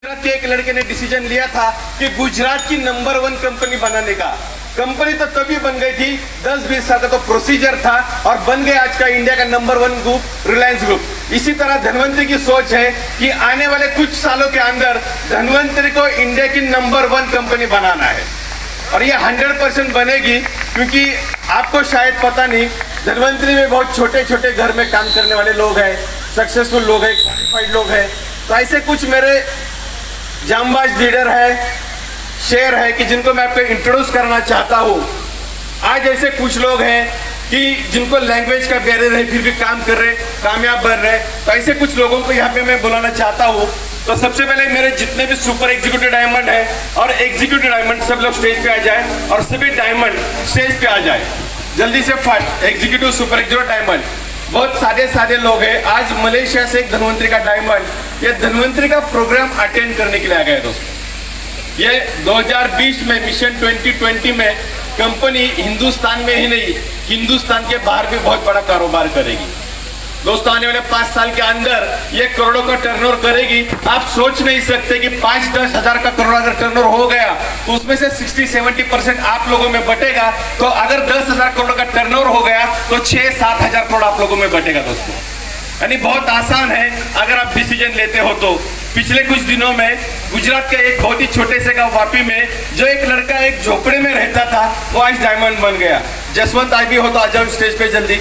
गुजरात के एक लड़के ने डिसीजन लिया था कि गुजरात की नंबर 1 कंपनी बनाने का। कंपनी तो तभी बन गई थी, 10-20 साल का तो प्रोसीजर था और बन गया आज का इंडिया का नंबर 1 ग्रुप रिलायंस ग्रुप। इसी तरह धनवंतरी की सोच है कि आने वाले कुछ सालों के अंदर धनवंतरी को इंडिया की नंबर 1 कंपनी बनाना है और ये 100% बनेगी, क्योंकि आपको शायद पता नहीं, धनवंतरी में बहुत छोटे छोटे घर में काम करने वाले लोग हैं, सक्सेसफुल लोग हैं, क्वालिफाइड लोग हैं। तो ऐसे कुछ मेरे जांबाज लीडर है, शेर है कि जिनको मैं आपको इंट्रोड्यूस करना चाहता हूँ। आज ऐसे कुछ लोग हैं कि जिनको लैंग्वेज का बैरियर है फिर भी काम कर रहे, कामयाब बन रहे। तो ऐसे कुछ लोगों को यहाँ पे मैं बुलाना चाहता हूँ। तो सबसे पहले मेरे जितने भी सुपर एग्जीक्यूटिव डायमंड है और एग्जीक्यूटिव डायमंड, सब लोग स्टेज पे आ जाए और सभी डायमंड स्टेज पे आ जाए जल्दी से। First executive super executive diamond, बहुत सादे सादे लोग हैं। आज मलेशिया से एक धनवंतरी का डायमंड ये धनवंतरी का प्रोग्राम अटेंड करने के लिए आ गए दोस्तों। ये 2020 में मिशन 2020 में कंपनी हिंदुस्तान में ही नहीं, हिंदुस्तान के बाहर भी बहुत बड़ा कारोबार करेगी दोस्तों। आने वाले 5 साल के अंदर ये करोड़ों का टर्नओवर करेगी। आप सोच नहीं सकते कि 5-10 हजार का करोड़ अगर टर्नओवर हो गया तो उसमें से 60-70% आप लोगों में बटेगा। तो अगर 10,000 करोड़ का टर्नओवर हो गया तो 6-7 हजार करोड़ आप लोगों में बटेगा दोस्तों। यानी बहुत आसान है अगर आप डिसीजन लेते हो तो। पिछले कुछ दिनों में गुजरात के एक बहुत ही छोटे से गांव वापी में जो एक लड़का एक झोपड़े में रहता था वो आज डायमंड बन गया। जसवंत आई भी हो तो आ जाओ स्टेज पे जल्दी।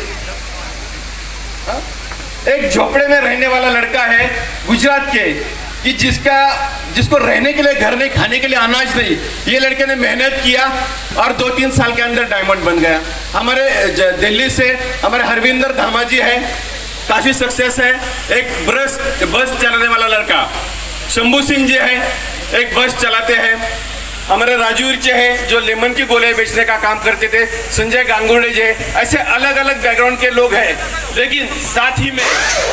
एक झोपड़े में रहने वाला लड़का है गुजरात के कि जिसको रहने के लिए घर नहीं, खाने के लिए अनाज नहीं। ये लड़के ने मेहनत किया और 2-3 साल के अंदर डायमंड बन गया। हमारे दिल्ली से हमारे हरविंदर धामा जी है, काफी सक्सेस है। एक बस चलाने वाला लड़का शंभू सिंह जी है, एक बस चलाते हैं। हमारे राजूर जी है जो लेमन की गोले बेचने का काम करते थे। संजय गांगुर्डे जी, ऐसे अलग अलग बैकग्राउंड के लोग हैं, लेकिन साथ ही में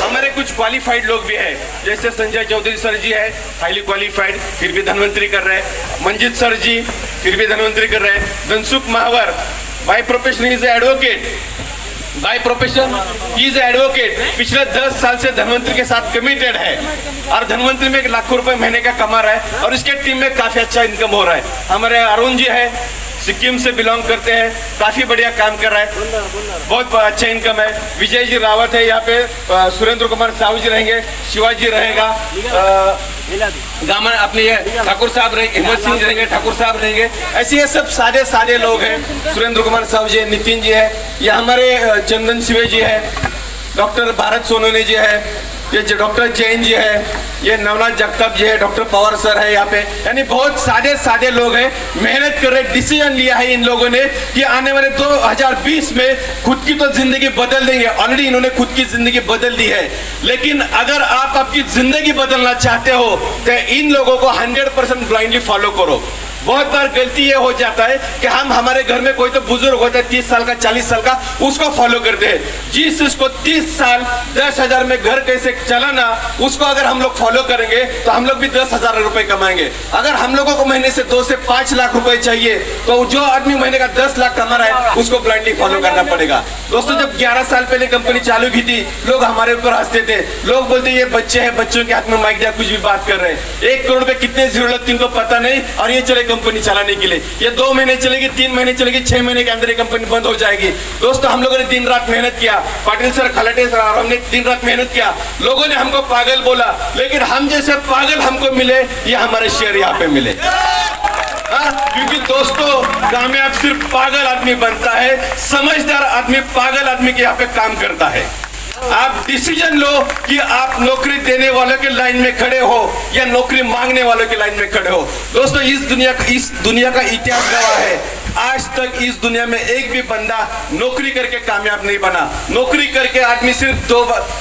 हमारे कुछ क्वालिफाइड लोग भी हैं। जैसे संजय चौधरी सर जी है, हाईली क्वालिफाइड, फिर भी धनवंतरी कर रहे हैं। मंजित सर जी फिर भी धनवंतरी कर रहे हैं। Dhansukh Mahawar by profession is advocate, by profession he is advocate. पिछले 10 साल से धनवंतरी के साथ कमिटेड है और धनवंतरी में 1 लाख रुपए महीने का कमा रहा है और इसके टीम में काफी अच्छा इनकम हो रहा है। हमारे अरुण जी है, सिक्किम से बिलोंग करते हैं, काफी बढ़िया काम कर रहा है, बहुत अच्छा इनकम है। विजय जी रावत है यहाँ पे, सुरेंद्र कुमार साहू जी रहेंगे, शिवाजी रहेगा, गामन अपने ये ठाकुर साहब रहेंगे, हिम्मत सिंह जी रहेंगे, ठाकुर साहब रहेंगे। ऐसे ये सब सादे लोग हैं। सुरेंद्र कुमार साहू जी, नितिन जी है, ये हमारे चंदन शिवे जी है, डॉक्टर भारत सोनोने जी है, ये डॉक्टर जैन जी है, ये नवनाथ जगताप जी है, डॉक्टर पवार सर है यहाँ पे। यानी बहुत सादे लोग हैं, मेहनत कर रहे। डिसीजन लिया है इन लोगों ने कि आने वाले 2020 में खुद की तो जिंदगी बदल देंगे। ऑलरेडी इन्होंने खुद की जिंदगी बदल दी है, लेकिन अगर आप आपकी जिंदगी बदलना चाहते हो तो इन लोगों को 100% ब्लाइंडली फॉलो करो। बहुत बार गलती ये हो जाता है कि हम हमारे घर में कोई तो बुजुर्ग होता है 30 साल का, 40 साल का, उसको फॉलो करते हैं। जिस उसको 30 साल 10,000 में घर कैसे चलाना, उसको अगर हम लोग फॉलो करेंगे तो हम लोग भी 10,000 रुपए कमाएंगे। अगर हम लोगों को महीने से 2 से 5 लाख रुपए चाहिए तो जो आदमी महीने का 10 लाख कमा रहा है उसको ब्लाइंडली फॉलो करना पड़ेगा। दोस्तों, जब 11 साल पहले कंपनी चालू की थी, लोग हमारे ऊपर हंसते थे। लोग बोलते ये बच्चे हैं, बच्चों के हाथ में माइक दिया कुछ भी बात कर रहे हैं। 1 करोड़ पे कितने जीरो लगते इनको पता नहीं और ये चले कंपनी चलाने के लिए। ये 2 महीने चलेगी, 3 महीने चलेगी, 6 महीने के अंदर ये कंपनी बंद हो जाएगी। दोस्तों, हम लोगों ने दिन रात मेहनत किया, पाटिल सर, खलटे सर और हमने दिन रात मेहनत किया। लोगों ने हमको पागल बोला, लेकिन हम जैसे पागल हमको मिले, ये हमारे शेयर यहाँ पे मिले। क्योंकि दोस्तों, कामयाब सिर्फ पागल आदमी बनता है, समझदार आदमी पागल आदमी के यहाँ पे काम करता है। आप डिसीजन लो कि आप नौकरी देने वालों के लाइन में खड़े हो या नौकरी मांगने वालों के लाइन में खड़े हो। दोस्तों, इस दुनिया का इतिहास गवाह है, आज तक इस दुनिया में एक भी बंदा नौकरी करके कामयाब नहीं बना। नौकरी करके आदमी सिर्फ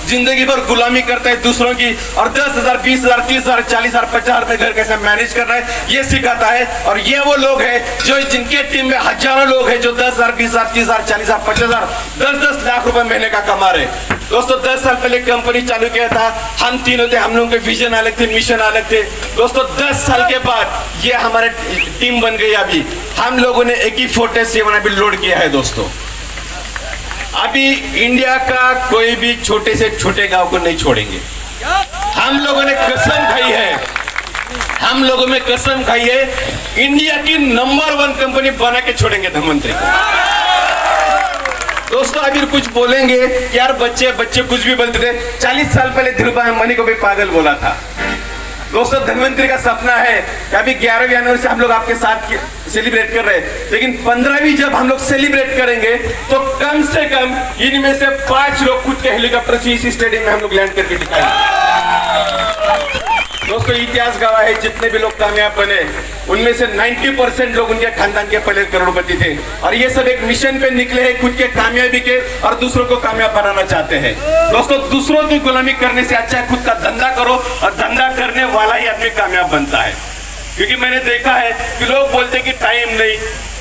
जिंदगी भर गुलामी करता है दूसरों की और 10,000, 20,000, 30,000, 40,000, 50,000 रुपए घर कैसे मैनेज करना है ये सिखाता है। और ये वो लोग हैं जो जिनके टीम में हजारों लोग हैं जो 10,000, 20,000, 30,000, 40,000, 50,000, 10-10 लाख रुपए महीने का कमा रहे। दोस्तों, 10 साल पहले कंपनी चालू किया था, हम तीनों थे, हम लोगों के विजन अलग थे, मिशन अलग थे। दोस्तों, 10 साल के बाद ये हमारे टीम बन गई। अभी हम लोगों ने एक ही 47 अभी लोड किया है। दोस्तों, अभी इंडिया का कोई भी छोटे से छोटे गांव को नहीं छोड़ेंगे। हम लोगों ने कसम खाई है हम लोगों में कसम खाई है, इंडिया की नंबर 1 कंपनी बना के छोड़ेंगे धनवंतरी को। दोस्तों अभी कुछ बोलेंगे यार, बच्चे कुछ भी बोलते थे। 40 साल पहले धीरूभाई अंबानी को भी पागल बोला था। दोस्तों धनवंतरी का सपना है कि अभी 11वीं एनिवर्सरी हम लोग आपके साथ सेलिब्रेट कर रहे हैं, लेकिन 15वीं जब हम लोग सेलिब्रेट करेंगे तो कम से कम इनमें से 5 लोग खुद के हेलीकॉप्टर से इसी स्टेडियम में हम लोग लैंड करके दिखाएंगे। दोस्तों इतिहास गवाह है, जितने भी लोग कामयाब बने उनमें से 90% लोग उनके खानदान के पहले करोड़पति थे, और ये सब एक मिशन पे निकले हैं खुद के कामयाबी के, और दूसरों को कामयाब बनाना चाहते हैं। दोस्तों दूसरों की गुलामी करने से अच्छा है खुद का धंधा करो, और धंधा करने वाला ही आदमी कामयाब बनता है। क्योंकि मैंने देखा है कि लोग बोलते कि टाइम नहीं,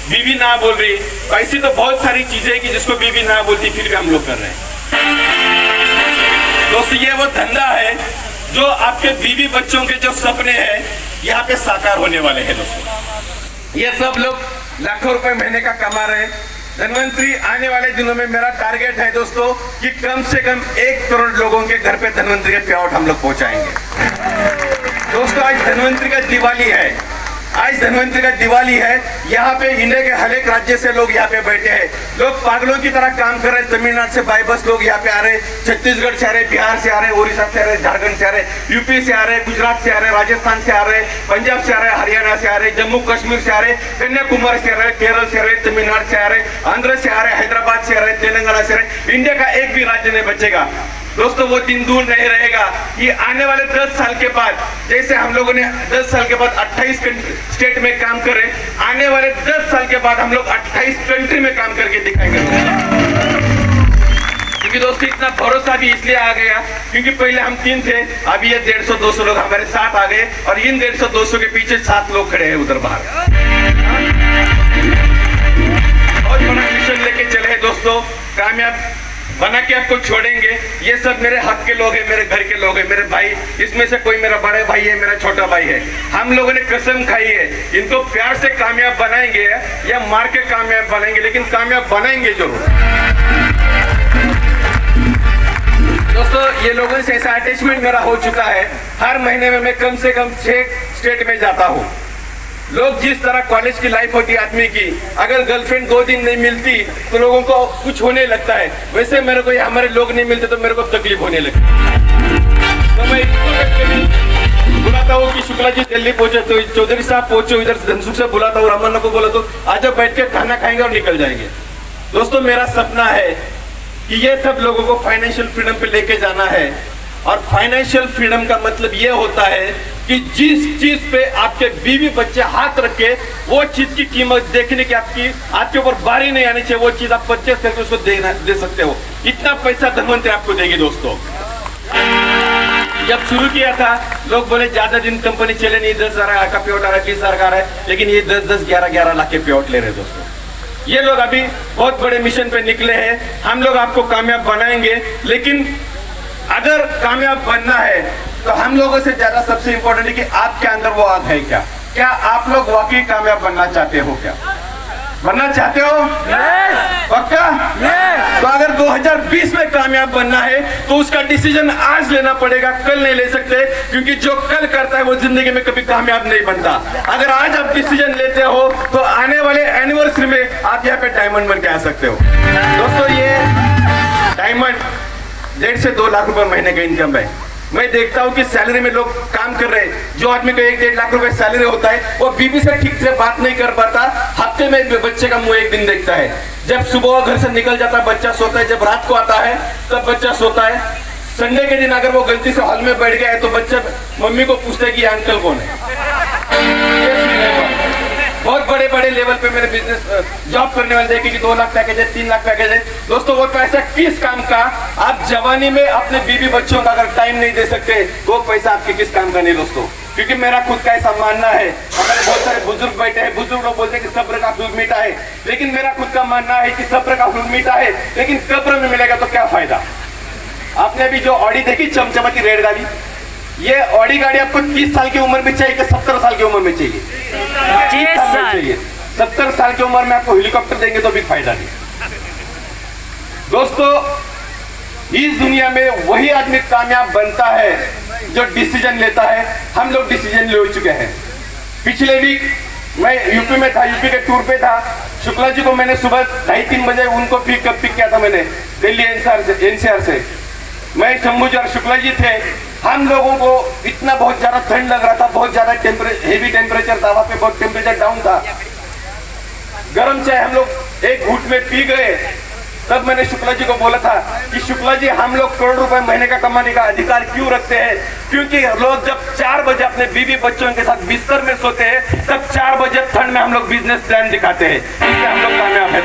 बीवी ना बोल रही, ऐसी तो बहुत सारी चीजें कि जिसको बीवी ना बोलती फिर भी हम लोग कर रहे हैं। दोस्तों ये वो धंधा है जो आपके बीवी बच्चों के जो सपने हैं यहाँ पे साकार होने वाले हैं। दोस्तों ये सब लोग लाखों रुपए महीने का कमा रहे हैं। धनवंतरी आने वाले दिनों में मेरा टारगेट है दोस्तों कि कम से कम 1 करोड़ लोगों के घर पे धनवंतरी के पेआउट हम लोग पहुंचाएंगे। दोस्तों आज धनवंतरी का दिवाली है, आज धनवंतरी का दिवाली है। यहाँ पे इंडिया के हर एक राज्य से लोग यहाँ पे बैठे हैं। लोग पागलों की तरह काम कर रहे हैं। तमिलनाडु से बाई बस लोग यहाँ पे आ रहे हैं, छत्तीसगढ़ से आ रहे, बिहार से आ रहे, उड़ीसा से आ रहे, झारखंड से आ रहे, यूपी से आ रहे, गुजरात से आ रहे, राजस्थान से आ रहे, पंजाब से आ रहे, हरियाणा से आ रहे, जम्मू कश्मीर से आ रहे, कन्याकुमारी से आ रहे, केरल से आ रहे, तमिलनाडु से आ रहे, आंध्र से आ रहे, हैदराबाद से आ रहे, तेलंगाना से आ रहे। इंडिया का एक भी राज्य नहीं बचेगा। दोस्तों वो दिन दूर नहीं रहेगा कि आने वाले 10 साल के बाद, जैसे हम लोगों ने 10 साल के बाद 28 स्टेट में काम करें, आने वाले 10 साल के बाद हम लोग 28 कंट्री में काम करके दिखाएंगे। क्योंकि दोस्तों इतना भरोसा भी इसलिए आ गया क्योंकि पहले हम 3 थे, अभी ये 150-200 लोग हमारे साथ आ गए, और इन 150-200 के पीछे 7 लोग खड़े हैं उधर बाहर। बहुत बड़ा मिशन लेके चले हैं दोस्तों, कामयाब बना के आपको छोड़ेंगे। ये सब मेरे हक के लोग हैं, मेरे घर के लोग हैं, मेरे भाई। इसमें से कोई मेरा बड़े भाई है, मेरा छोटा भाई है। हम लोगों ने कसम खाई है, इनको प्यार से कामयाब बनाएंगे या मार के कामयाब बनाएंगे, लेकिन कामयाब बनाएंगे जरूर। दोस्तों ये लोगों से ऐसा अटैचमेंट मेरा हो चुका है, हर महीने में मैं कम से कम 6 स्टेट में जाता हूँ। लोग जिस तरह कॉलेज की लाइफ होती है आदमी की, अगर गर्लफ्रेंड 2 दिन नहीं मिलती तो लोगों को कुछ होने लगता है, वैसे मेरे को हमारे लोग नहीं मिलते तो मेरे को तकलीफ होने लगती है। तो मैं बुलाता हूँ कि शुक्ला जी दिल्ली पहुंचे, तो चौधरी साहब पहुंचे, इधर धनसुख से बुलाता हूँ, रमन को बोला तो आज बैठ के खाना खाएंगे और निकल जाएंगे। दोस्तों मेरा सपना है कि ये सब लोगों को फाइनेंशियल फ्रीडम पे लेके जाना है, और फाइनेंशियल फ्रीडम का मतलब ये होता है कि जिस चीज पे आपके बीवी बच्चे हाथ रखे वो चीज की कीमत देखने की आपके ऊपर बारी नहीं आनी चाहिए, वो चीज आप परचेस करके उसको दे सकते हो। इतना पैसा धनवंतरी आपको देगी। दोस्तों जब शुरू किया था लोग बोले ज्यादा दिन कंपनी चले नहीं, 10,000 का पेआउट आ रहा है, 20,000 आ रहा है, लेकिन ये 10-10, 11-11 लाख के पेआउट ले रहे हैं। दोस्तों ये लोग अभी बहुत बड़े मिशन पे निकले हैं। हम लोग आपको कामयाब बनाएंगे, लेकिन अगर कामयाब बनना है तो हम लोगों से ज्यादा सबसे इंपॉर्टेंट है कि आपके अंदर वो आग है क्या? क्या आप लोग वाकई कामयाब बनना चाहते हो? क्या बनना चाहते हो? पक्का? तो अगर 2020 में कामयाब बनना है तो उसका डिसीजन आज लेना पड़ेगा, कल नहीं ले सकते, क्योंकि जो कल करता है वो जिंदगी में कभी कामयाब नहीं बनता। अगर आज आप डिसीजन लेते हो तो आने वाले एनिवर्सरी में आप यहाँ पे डायमंड बन के आ सकते हो। दोस्तों ये डायमंड 1.5 से 2 लाख रुपए महीने का इनकम है। मैं देखता हूँ कि सैलरी में लोग काम कर रहे हैं, जो आदमी को 1-1.5 लाख रुपए सैलरी होता है वो बीवी से ठीक से बात नहीं कर पाता, हफ्ते में बच्चे का मुंह 1 दिन देखता है। जब सुबह घर से निकल जाता है बच्चा सोता है, जब रात को आता है तब बच्चा सोता है। संडे के दिन अगर वो गलती से हॉल में बैठ गया है तो बच्चा मम्मी को पूछता है कि अंकल कौन है। बहुत बड़े बड़े लेवल पे मेरे बिजनेस जॉब करने वाले देखे कि 2 लाख पैकेज है, 3 लाख पैकेज है। दोस्तों वो पैसा किस काम का? आप जवानी में अपने बीवी बच्चों का अगर टाइम नहीं दे सकते वो पैसा आपके किस काम का नहीं। दोस्तों क्योंकि मेरा खुद का ऐसा मानना है, हमारे बहुत सारे बुजुर्ग बैठे हैं, बुजुर्ग लोग बोलते हैं कि सब्र का फल मीठा है, लेकिन मेरा खुद का मानना है कि सब्र का फल मीठा है, लेकिन कब्र में मिलेगा तो क्या फायदा। आपने अभी जो ऑडी देखी चमचमाती रेड गाड़ी, ये ऑडी गाड़ी आपको 30 साल की उम्र में चाहिए कि 70 साल की उम्र में चाहिए? 30 साल में चाहिए। 70 साल की उम्र में आपको हेलीकॉप्टर देंगे तो भी फायदा नहीं। दोस्तों इस दुनिया में वही आदमी कामयाब बनता है जो डिसीजन लेता है। हम लोग डिसीजन ले चुके हैं। पिछले वीक मैं यूपी में था, यूपी के टूर पे था। शुक्ला जी को मैंने सुबह 2:30 बजे उनको पिक किया था मैंने दिल्ली एनसीआर से। मैं शंभूजी और शुक्ला जी थे। हम लोगों को इतना बहुत ज्यादा ठंड लग रहा था, बहुत ज्यादा हेवी टेम्परेचर था, वहाँ पे बहुत टेम्परेचर डाउन था। गर्म चाय हम लोग एक घूंट में पी गए। तब मैंने शुक्ला जी को बोला था कि शुक्ला जी, हम लोग करोड़ रुपए महीने का कमाने का अधिकार क्यों रखते हैं? क्योंकि लोग जब 4 बजे अपने बीवी बच्चों के साथ बिस्तर में सोते हैं, तब 4 बजे ठंड में हम लोग बिजनेस प्लान दिखाते हैं। इसलिए हम लोग कामयाब है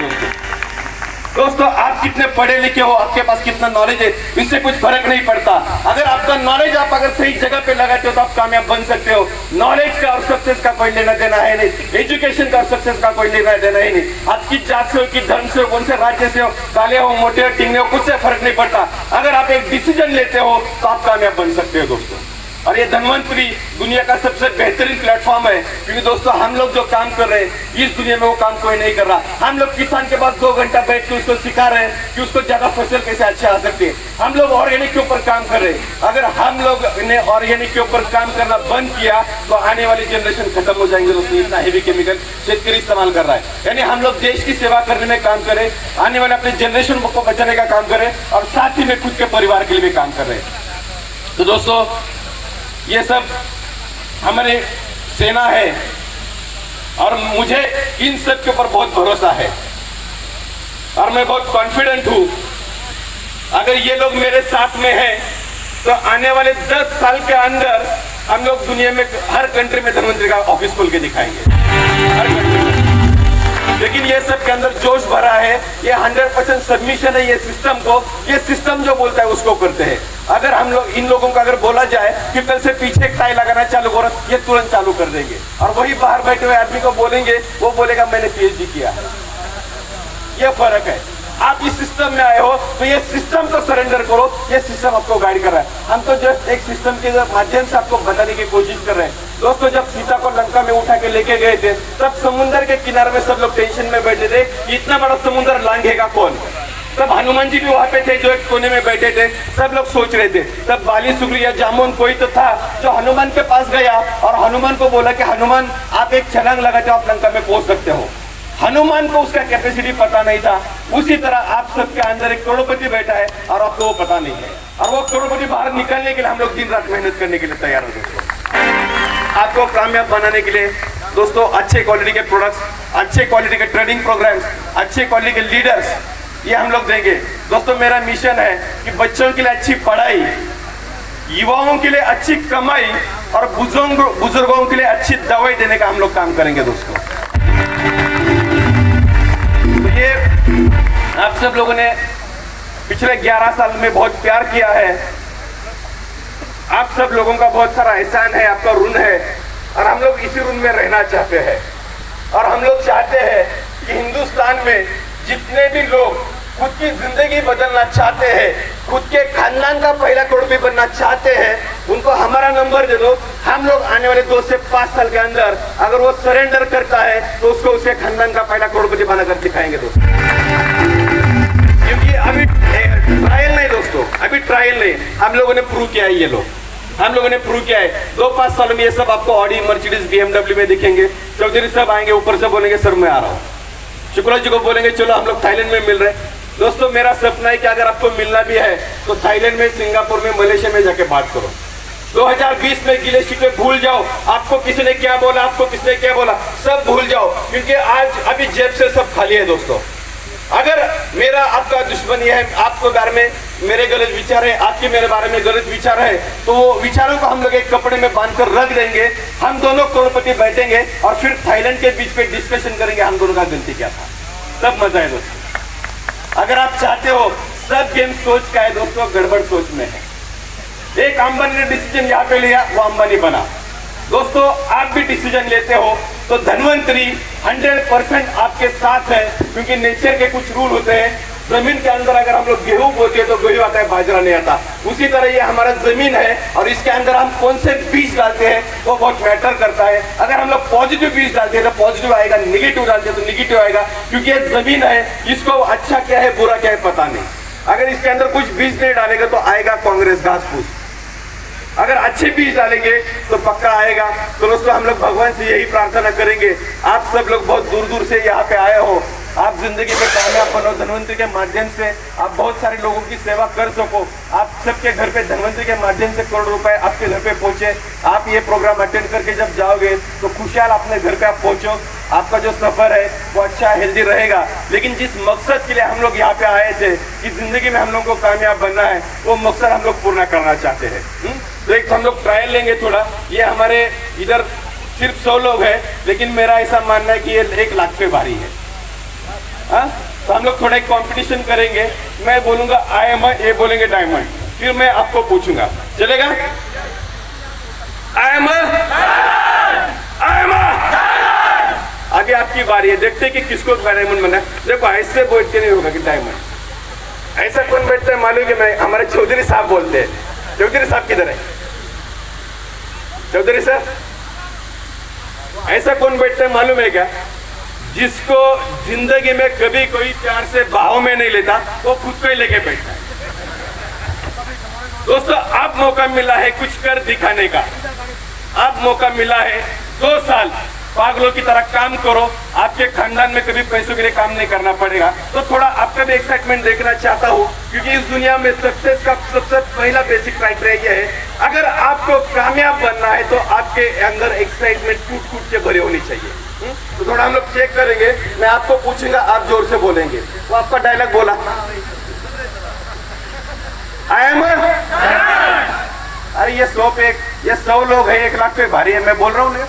दोस्तों। आप कितने पढ़े लिखे हो, आपके पास कितना नॉलेज है, इससे कुछ फर्क नहीं पड़ता। अगर आपका नॉलेज आप अगर सही जगह पे लगाते हो तो आप कामयाब बन सकते हो। नॉलेज का और सक्सेस का कोई लेना देना है नहीं, एजुकेशन का और सक्सेस का कोई लेना देना ही नहीं। आप किस जात से हो, किस धर्म से हो, कौन से राज्य से हो, काले हो, मोटे हो, टिंगने हो, कुछ से फर्क नहीं पड़ता। अगर आप एक डिसीजन लेते हो तो आप कामयाब बन सकते हो दोस्तों। और ये धनवंतरी दुनिया का सबसे बेहतरीन प्लेटफॉर्म है, क्योंकि दोस्तों हम लोग जो काम कर रहे हैं इस दुनिया में वो काम कोई नहीं कर रहा। हम लोग किसान के पास 2 घंटा बैठ के उसको सिखा रहे हैं कि उसको ज्यादा फसल कैसे अच्छा आ सकती है। हम लोग ऑर्गेनिक के ऊपर काम कर रहे हैं। अगर हम लोग ने ऑर्गेनिक के ऊपर काम करना बंद किया तो आने वाली जनरेशन खत्म हो जाएंगे दोस्तों। इतना हेवी केमिकल शेतकरी इस्तेमाल कर रहा है। यानी हम लोग देश की सेवा करने में काम करें, आने वाले अपने जनरेशन को बचाने का काम करें और साथ ही में खुद के परिवार के लिए भी काम कर रहे हैं। तो दोस्तों ये सब हमारी सेना है और मुझे इन सब के ऊपर बहुत भरोसा है और मैं बहुत कॉन्फिडेंट हूं। अगर ये लोग मेरे साथ में हैं तो आने वाले 10 साल के अंदर हम लोग दुनिया में हर कंट्री में धनवंतरी का ऑफिस खोल के दिखाएंगे, हर कंट्री में। लेकिन ये सब के अंदर जोश भरा है, ये 100% सबमिशन है ये सिस्टम को। ये सिस्टम जो बोलता है उसको करते हैं। अगर हम लोग इन लोगों को अगर बोला जाए कि कल से पीछे टाई लगाना चालू करो, ये तुरंत चालू कर देंगे। और वही बाहर बैठे हुए आदमी को बोलेंगे, वो बोलेगा मैंने पीएचडी किया। ये फर्क है। आप इस सिस्टम में आए हो तो ये सिस्टम को सरेंडर करो, ये सिस्टम आपको गाइड कर रहा है। हम तो जस्ट एक सिस्टम के माध्यम से आपको बताने की कोशिश कर रहे हैं। दोस्तों जब सीता को लंका में उठा के लेके गए थे तब समुद्र के किनारे में सब लोग टेंशन में बैठे थे, इतना बड़ा समुद्र लांघेगा कौन। तब हनुमान जी भी वहां पे थे जो एक कोने में बैठे थे। सब लोग सोच रहे थे। तब बाली सुग्री या जामुन कोई तो था जो हनुमान के पास गया और हनुमान को बोला कि हनुमान आप एक छलांग लगाते हो, आप लंका में पहुंच सकते हो। हनुमान को उसका कैपेसिटी पता नहीं था। उसी तरह आप सबके अंदर एक करोड़पति बैठा है और आपको वो पता नहीं है। और वो करोड़पति बाहर निकलने के लिए हम लोग दिन रात मेहनत करने के लिए तैयार हो दोस्तों। आपको कामयाब बनाने के लिए दोस्तों अच्छे क्वालिटी के प्रोडक्ट्स, अच्छे क्वालिटी के ट्रेनिंग प्रोग्राम्स, अच्छे क्वालिटी के लीडर्स ये हम लोग देंगे। दोस्तों मेरा मिशन है कि बच्चों के लिए अच्छी पढ़ाई, युवाओं के लिए अच्छी कमाई और बुजुर्गों के लिए अच्छी दवाई देने का हम लोग काम करेंगे दोस्तों। तो ये आप सब लोगों ने पिछले 11 साल में बहुत प्यार किया है। आप सब लोगों का बहुत सारा एहसान है, आपका ऋण है और हम लोग इसी ऋण में रहना चाहते हैं। और हम लोग चाहते हैं कि हिंदुस्तान में जितने भी लोग खुद की जिंदगी बदलना चाहते हैं, खुद के खानदान का पहला करोड़पति बनना चाहते हैं, उनको हमारा नंबर दे दो। हम लोग आने वाले 2 से 5 साल के अंदर अगर वो सरेंडर करता है तो उसको उसके खानदान का पहला करोड़पति बनाकर दिखाएंगे दोस्तों। क्योंकि अभी ट्रायल नहीं दोस्तों, अभी ट्रायल नहीं, हम लोगों ने प्रूव किया है। ये लोग हम लोगों ने प्रूव किया है। 2-5 साल में ये सब आपको ऑडी, मर्सिडीज, BMW में दिखेंगे। चौधरी साहब आएंगे ऊपर से बोलेंगे सर मैं आ रहा हूँ। शुक्ला जी को बोलेंगे चलो हम लोग थाईलैंड में मिल रहे हैं। दोस्तों मेरा सपना है कि अगर आपको मिलना भी है तो थाईलैंड में, सिंगापुर में, मलेशिया में जाके बात करो। 2020 में गिले शिकवे भूल जाओ। आपको किसी ने क्या बोला, आपको किसने क्या बोला, सब भूल जाओ। क्योंकि आज अभी जेब से सब खाली है दोस्तों। अगर मेरा आपका दुश्मनी है, आपके बारे में मेरे गलत विचार है, आपके मेरे बारे में गलत विचार है, तो वो विचारों को हम लोग एक कपड़े में बांधकर रख देंगे। हम दोनों करोड़पति बैठेंगे और फिर थाईलैंड के बीच पे डिस्कशन करेंगे हम दोनों का गलती क्या था। तब मजा है दोस्तों। अगर आप चाहते हो, सब गेम सोच का है दोस्तों, गड़बड़ सोच में है। एक अंबानी ने डिसीजन यहाँ पे लिया, वो अंबानी बना। दोस्तों आप भी डिसीजन लेते हो तो धनवंतरी 100% आपके साथ है। क्योंकि नेचर के कुछ रूल होते हैं। जमीन के अंदर अगर हम लोग गेहूं बोते हैं तो गेहूं आता है, बाजरा नहीं आता। उसी तरह ये हमारा जमीन है और इसके अंदर हम कौन से बीज डालते हैं वो बहुत मैटर करता है। अगर हम लोग पॉजिटिव बीज डालते हैं तो पॉजिटिव आएगा, निगेटिव डालते हैं तो निगेटिव आएगा। क्योंकि ये जमीन है, इसको अच्छा क्या है बुरा क्या है पता नहीं। अगर इसके अंदर कुछ बीज नहीं डालेगा तो आएगा कांग्रेस घास फूस। अगर अच्छे बीज डालेंगे तो पक्का आएगा। तो दोस्तों हम लोग भगवान से यही प्रार्थना करेंगे, आप सब लोग बहुत दूर दूर से यहाँ पे आए हो, आप जिंदगी में कामयाब बनो, धनवंतरी के माध्यम से आप बहुत सारे लोगों की सेवा कर सको। आप सबके घर पे धनवंतरी के माध्यम से करोड़ रुपए आपके घर पे पहुंचे। आप ये प्रोग्राम अटेंड करके जब जाओगे तो खुशहाल अपने घर पे आप पहुंचो। आपका जो सफर है वो अच्छा हेल्दी रहेगा। लेकिन जिस मकसद के लिए हम लोग यहाँ पे आए थे कि जिंदगी में हम लोग को कामयाब बनना है, वो मकसद हम लोग पूर्ण करना चाहते हैं। तो एक हम लोग ट्रायल लेंगे थोड़ा। ये हमारे इधर सिर्फ 100 लोग हैं, लेकिन मेरा ऐसा मानना है कि ये 1 लाख पे भारी है। हाँ, तो हम लोग थोड़ा एक कंपटीशन करेंगे। मैं बोलूंगा आई एम, ये बोलेंगे डायमंड, फिर मैं आपको पूछूंगा, चलेगा? आई एम, आगे आपकी बारी है, देखते हैं कि किसको डायमंड बना है। देखो ऐसे बैठ के नहीं होगा कि डायमंड। ऐसा कौन बैठता है मालूम है? कि मैं, हमारे चौधरी साहब बोलते हैं। चौधरी साहब किधर है? चौधरी साहब, ऐसा कौन बैठता है मालूम है क्या? जिसको जिंदगी में कभी कोई प्यार से बाहों में नहीं लेता, वो खुद को ही लेके बैठता है। दोस्तों आप मौका मिला है कुछ कर दिखाने का। आप मौका मिला है 2 साल पागलों की तरह काम करो। आपके खानदान में कभी पैसों के लिए काम नहीं करना पड़ेगा। तो थोड़ा आपका भी एक्साइटमेंट देखना चाहता हूँ, क्योंकि इस दुनिया में सक्सेस का सबसे पहला बेसिक क्राइटेरिया यह है, अगर आपको कामयाब बनना है तो आपके अंदर एक्साइटमेंट टूट टूट के भरे होनी चाहिए। तो थोड़ा हम लोग चेक करेंगे। मैं आपको पूछूंगा, आप जोर से बोलेंगे। तो आपका डायलॉग बोला, आई एम। अरे ये 100 लोग हैं, 1 लाख पे भारी है, मैं बोल रहा हूँ।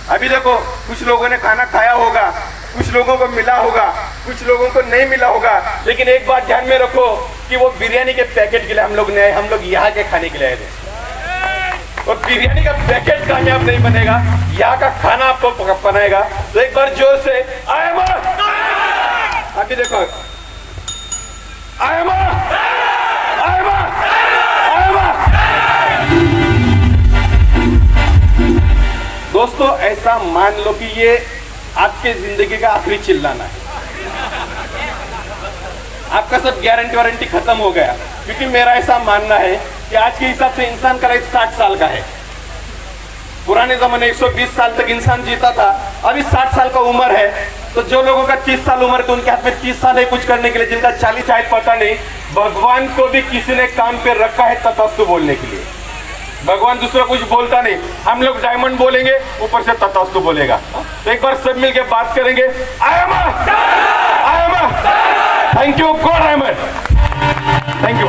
अभी देखो कुछ लोगों ने खाना खाया होगा, कुछ लोगों को मिला होगा, कुछ लोगों को नहीं मिला होगा। लेकिन एक बात ध्यान में रखो कि वो बिरयानी के पैकेट के लिए हम लोग यहाँ के खाने के लिए आए थे। और बिरयानी का पैकेट कामयाब नहीं बनेगा, यहाँ का खाना आपको बनाएगा। तो एक बार जोर से आई एम। अभी देखो I am, I am, I am. दोस्तों ऐसा मान लो कि ये आपके जिंदगी का आखिरी चिल्लाना है। आपका सब गारंटी वारंटी खत्म हो गया। क्योंकि मेरा ऐसा मानना है कि आज के हिसाब से इंसान का लाइफ 60 साल का है। पुराने जमाने 120 साल तक इंसान जीता था, अभी 60 साल का उम्र है। तो जो लोगों का 30 साल उम्र है, तो उनके हाथ में 30 साल है कुछ करने के लिए। जिनका 40 शायद पता नहीं, भगवान को भी किसी ने काम पे रखा है तथास्तु बोलने के लिए। भगवान दूसरा कुछ बोलता नहीं। हम लोग डायमंड बोलेंगे, ऊपर से तथास्तु बोलेगा। तो एक बार सब मिलके बात करेंगे, I am, I am. Thank you God, I am, thank you.